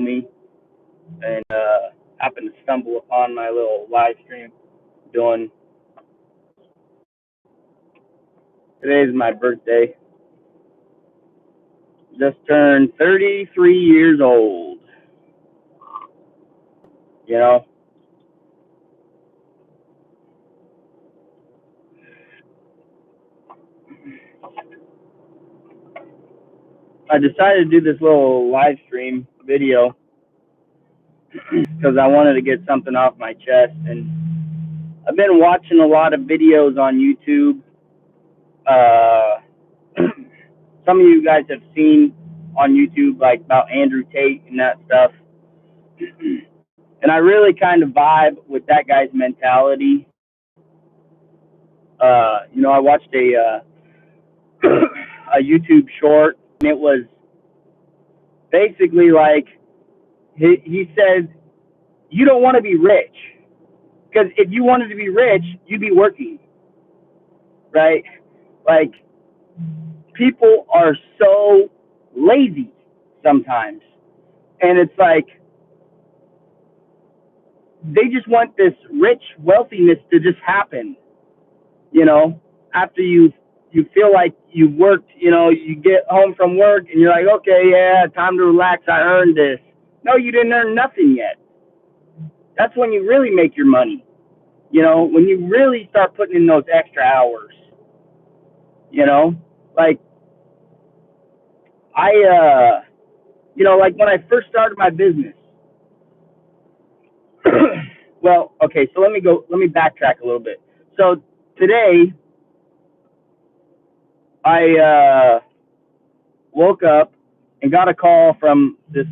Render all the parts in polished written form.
me and happened to stumble upon my little live stream doing. Today is my birthday. Just turned 33 years old. You know, I decided to do this little live stream video because I wanted to get something off my chest. And I've been watching a lot of videos on YouTube. Some of you guys have seen on YouTube, like about Andrew Tate and that stuff. And I really kind of vibe with that guy's mentality. I watched a YouTube short, and it was basically like he said, you don't want to be rich, because if you wanted to be rich, you'd be working, right? Like, people are so lazy sometimes, and it's like they just want this rich wealthiness to just happen, after you feel like you've worked, you get home from work and you're like, okay, yeah, time to relax, I earned this. No, you didn't earn nothing yet. That's when you really make your money, when you really start putting in those extra hours, like like when I first started my business. Well, okay, so let me backtrack a little bit. So today I woke up and got a call from this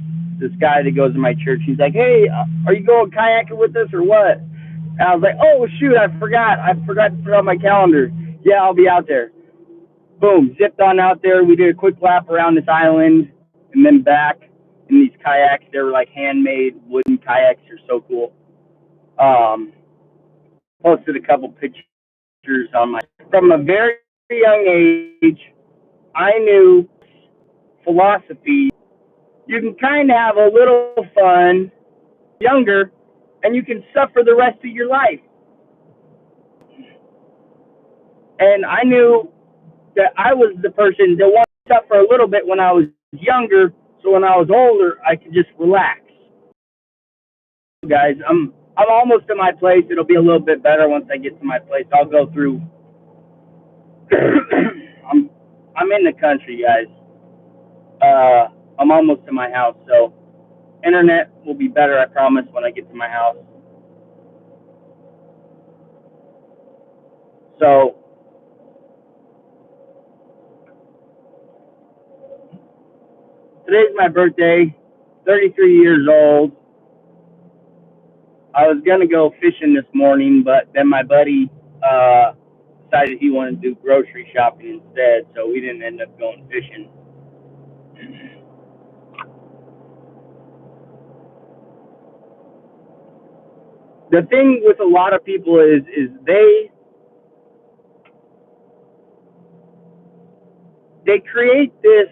guy that goes to my church. He's like, hey, are you going kayaking with us or what? And I was like, oh shoot, I forgot to put it on my calendar. Yeah, I'll be out there. Boom, zipped on out there. We did a quick lap around this island and then back in these kayaks. They were like handmade wooden kayaks. They're so cool. Posted a couple pictures on from a very young age. I knew philosophy. You can kind of have a little fun younger, and you can suffer the rest of your life. And I knew that I was the person that wanted to suffer a little bit when I was younger, so when I was older, I could just relax. Guys, I'm almost to my place. It'll be a little bit better once I get to my place. I'll go through. I'm in the country, guys. I'm almost to my house, so internet will be better, I promise, when I get to my house. So today's my birthday, 33 years old. I was going to go fishing this morning, but then my buddy decided he wanted to do grocery shopping instead, so we didn't end up going fishing. The thing with a lot of people is they create this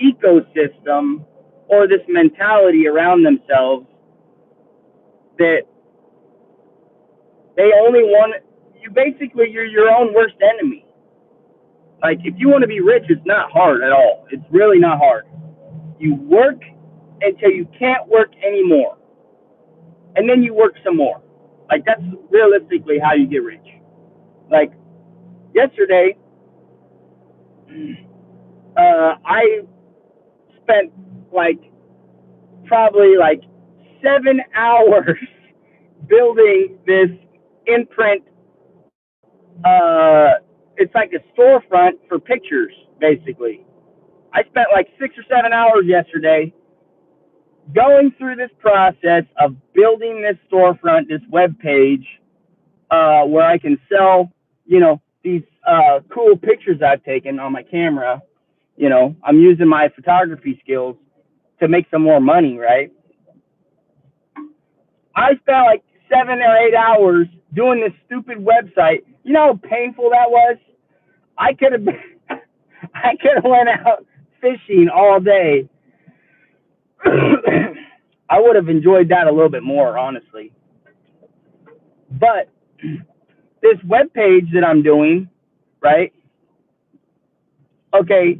ecosystem or this mentality around themselves that they only want you. Basically, you're your own worst enemy. Like, if you want to be rich, it's not hard at all. It's really not hard. You work until you can't work anymore, and then you work some more. Like, that's realistically how you get rich. Like, yesterday, I spent probably 7 hours building this imprint. It's like a storefront for pictures, basically. I spent 6 or 7 hours yesterday going through this process of building this storefront, this web page, where I can sell, these cool pictures I've taken on my camera. I'm using my photography skills to make some more money, right? I spent 7 or 8 hours doing this stupid website. You know how painful that was? I could have went out fishing all day I would have enjoyed that a little bit more, honestly. But this web page that I'm doing, right? Okay,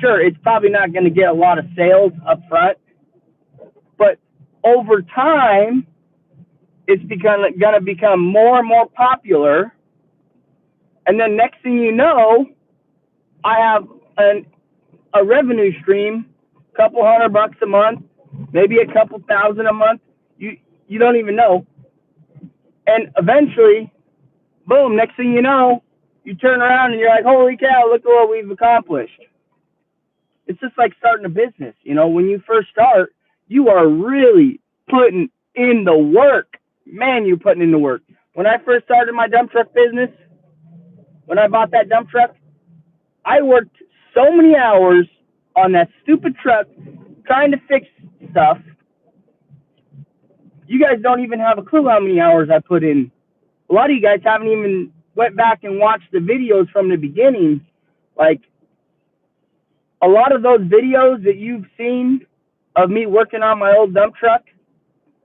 sure, it's probably not going to get a lot of sales up front, but over time, it's going to become more and more popular. And then next thing you know, I have a revenue stream, a couple $100 a month, maybe a couple thousand a month. You don't even know. And eventually, boom, next thing you know, you turn around and you're like, holy cow, look at what we've accomplished. It's just like starting a business. You know, when you first start, you are really putting in the work. Man, you're putting in the work. When I first started my dump truck business, when I bought that dump truck, I worked so many hours on that stupid truck trying to fix stuff. You guys don't even have a clue how many hours I put in. A lot of you guys haven't even went back and watched the videos from the beginning. Like, a lot of those videos that you've seen of me working on my old dump truck,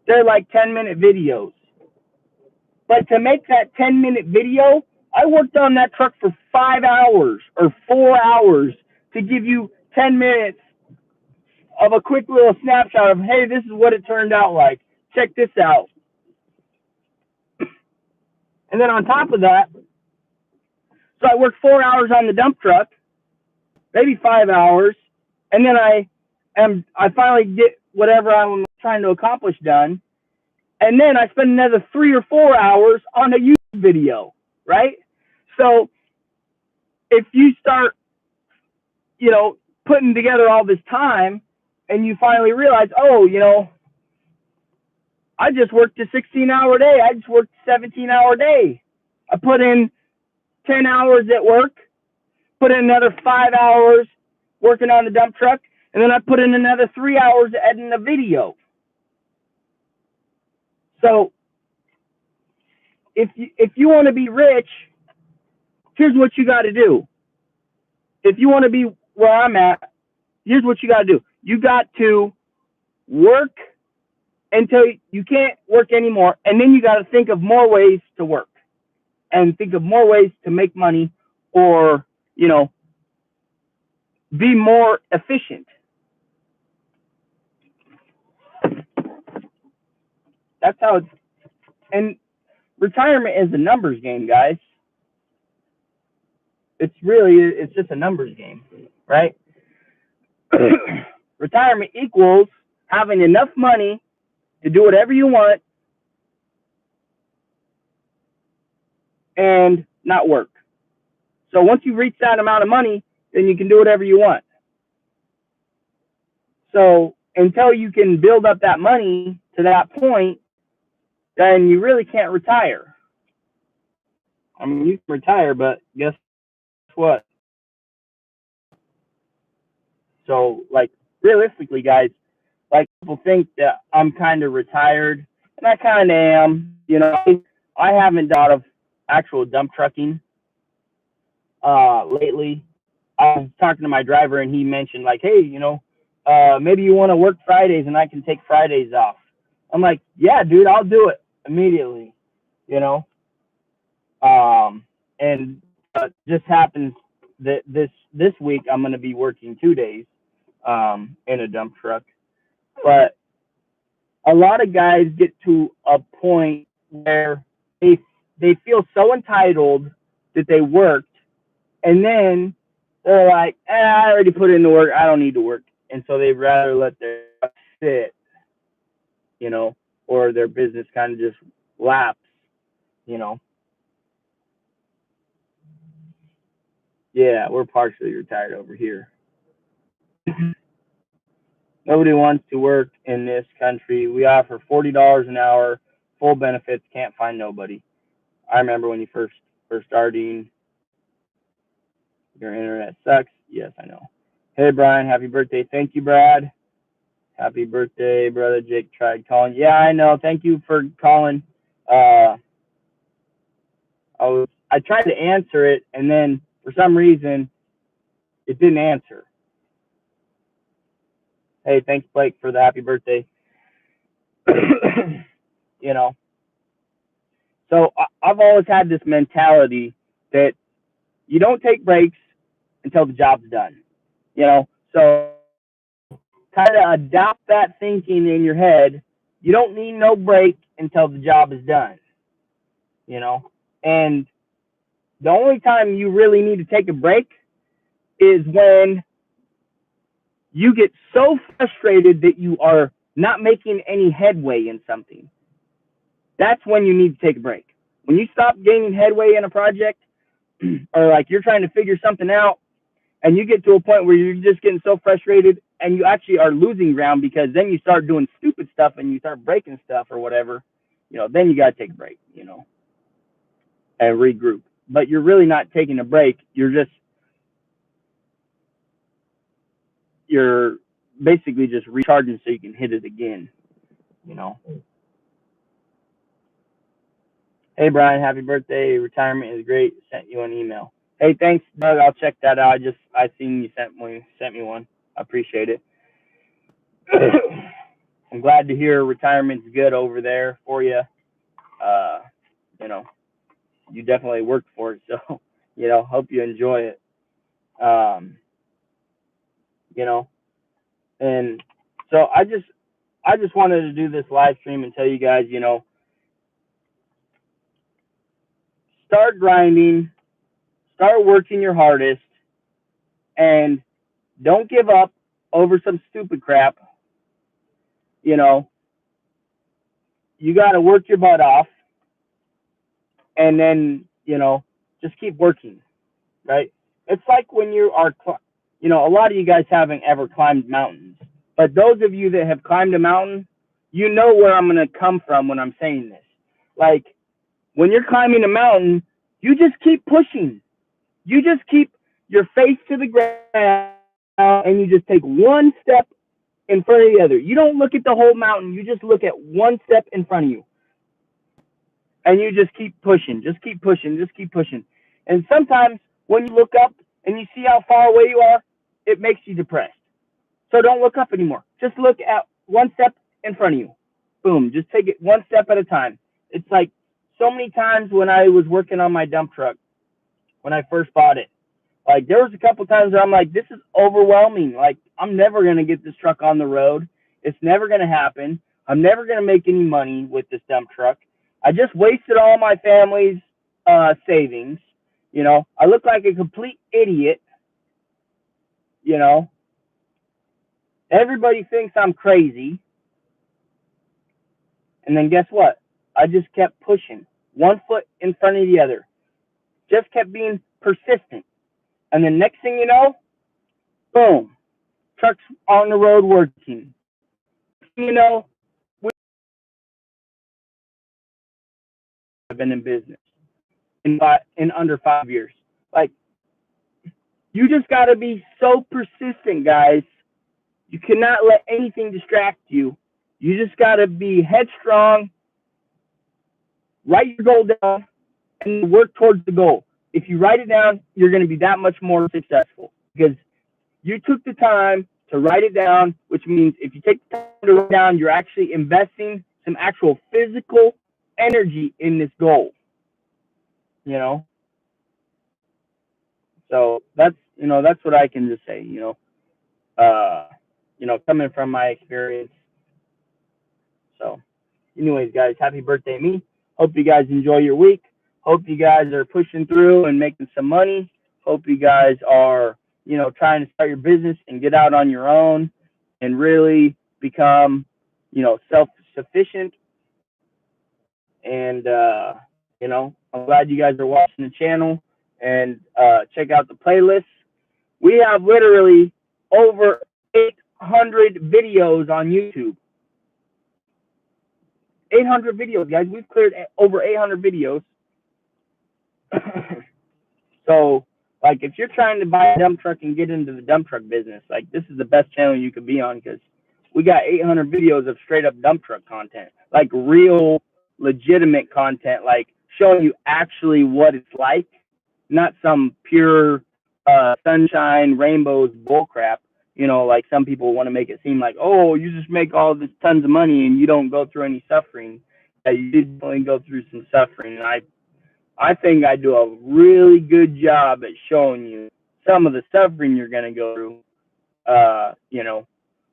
they're like 10-minute videos. But to make that 10-minute video, I worked on that truck for 5 hours or 4 hours to give you 10 minutes of a quick little snapshot of, hey, this is what it turned out like. Check this out. And then on top of that, so I worked 4 hours on the dump truck, maybe 5 hours, and then I finally get whatever I'm trying to accomplish done, and then I spend another 3 or 4 hours on a YouTube video, right? So if you start, putting together all this time, and you finally realize, oh, I just worked a 16-hour day. I just worked a 17-hour day. I put in 10 hours at work, put in another 5 hours working on the dump truck, and then I put in another 3 hours editing a video. So if you want to be rich, here's what you got to do. If you want to be where I'm at, here's what you got to do. You got to work until you can't work anymore, and then you got to think of more ways to work and think of more ways to make money, or be more efficient. That's how it's, and retirement is a numbers game, guys. It's just a numbers game, right? Retirement equals having enough money to do whatever you want and not work. So once you reach that amount of money, then you can do whatever you want. So until you can build up that money to that point, then you really can't retire. I mean, you can retire, but guess what? So, like, realistically, guys, like, people think that I'm kind of retired, and I kind of am. I haven't thought of actual dump trucking lately. I was talking to my driver, and he mentioned, like, hey, maybe you want to work Fridays, and I can take Fridays off. I'm like, yeah, dude, I'll do it immediately, and just happens that this week I'm going to be working 2 days in a dump truck. But a lot of guys get to a point where they feel so entitled that they worked, and then they're like, I already put in the work, I don't need to work. And so they'd rather let their sit, or their business kind of just lapse, Yeah, we're partially retired over here. Nobody wants to work in this country. We offer $40 an hour, full benefits, can't find nobody. I remember when you first starting, your internet sucks. Yes, I know. Hey, Brian, happy birthday. Thank you, Brad. Happy birthday, brother. Jake tried calling. Yeah, I know. Thank you for calling. I tried to answer it, and then for some reason, it didn't answer. Hey, thanks, Blake, for the happy birthday. You know, so I've always had this mentality that you don't take breaks until the job's done. You know, so kind of adopt that thinking in your head. You don't need no break until the job is done. You know, and the only time you really need to take a break is when you get so frustrated that you are not making any headway in something. That's when you need to take a break. When you stop gaining headway in a project, or like you're trying to figure something out, and you get to a point where you're just getting so frustrated and you actually are losing ground, because then you start doing stupid stuff and you start breaking stuff or whatever, then you got to take a break, and regroup. But you're really not taking a break. You're basically just recharging so you can hit it again, you know. Hey Brian, happy birthday. Retirement is great. Sent you an email. Hey, thanks, Doug. I'll check that out. I seen you sent me one. I appreciate it. I'm glad to hear retirement's good over there for you. Uh, you know, you definitely worked for it, so hope you enjoy it. Um, you know, and so I just wanted to do this live stream and tell you guys, start grinding, start working your hardest, and don't give up over some stupid crap. You got to work your butt off, and then just keep working, right? It's like when you are, a lot of you guys haven't ever climbed mountains, but those of you that have climbed a mountain, you know where I'm going to come from when I'm saying this. Like, when you're climbing a mountain, you just keep pushing. You just keep your face to the ground, and you just take one step in front of the other. You don't look at the whole mountain. You just look at one step in front of you. And you just keep pushing, just keep pushing, just keep pushing. And sometimes when you look up and you see how far away you are, it makes you depressed. So don't look up anymore. Just look at one step in front of you. Boom, just take it one step at a time. It's like so many times when I was working on my dump truck, when I first bought it, like there was a couple times where I'm like, this is overwhelming. Like, I'm never going to get this truck on the road. It's never going to happen. I'm never going to make any money with this dump truck. I just wasted all my family's savings. I look like a complete idiot. Everybody thinks I'm crazy. And then guess what? I just kept pushing, one foot in front of the other. Just kept being persistent. And then next thing you know, boom, truck's on the road working. I've been in business in under 5 years. Like, you just got to be so persistent, guys. You cannot let anything distract you. You just got to be headstrong, write your goal down, and work towards the goal. If you write it down, you're going to be that much more successful because you took the time to write it down, which means if you take the time to write it down, you're actually investing some actual physical energy in this goal. So that's what I can just say, coming from my experience. So anyways, guys, happy birthday to me. Hope you guys enjoy your week. Hope you guys are pushing through and making some money. Hope you guys are, trying to start your business and get out on your own and really become, self-sufficient. And, I'm glad you guys are watching the channel and check out the playlist. We have literally over 800 videos on YouTube. 800 videos, guys. We've cleared over 800 videos. So, like, if you're trying to buy a dump truck and get into the dump truck business, like, this is the best channel you could be on because we got 800 videos of straight up dump truck content, like real legitimate content, like showing you actually what it's like, not some pure sunshine, rainbows bullcrap. You know, like some people want to make it seem like, oh, you just make all this tons of money and you don't go through any suffering. Yeah, you definitely go through some suffering. And I think I do a really good job at showing you some of the suffering you're going to go through. You know,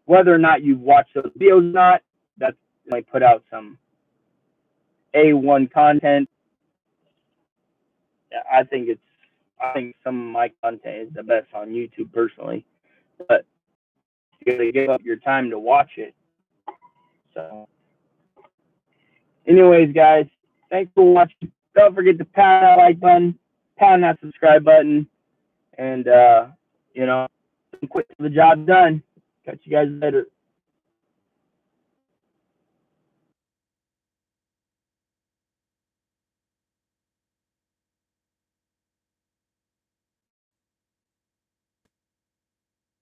whether or not you've watched those videos or not, that's I put out some A1 content. I think some of my content is the best on YouTube personally, but you got to give up your time to watch it. So, anyways, guys, thanks for watching. Don't forget to pound that like button, pound that subscribe button, and you know, quit till the job's done. Catch you guys later.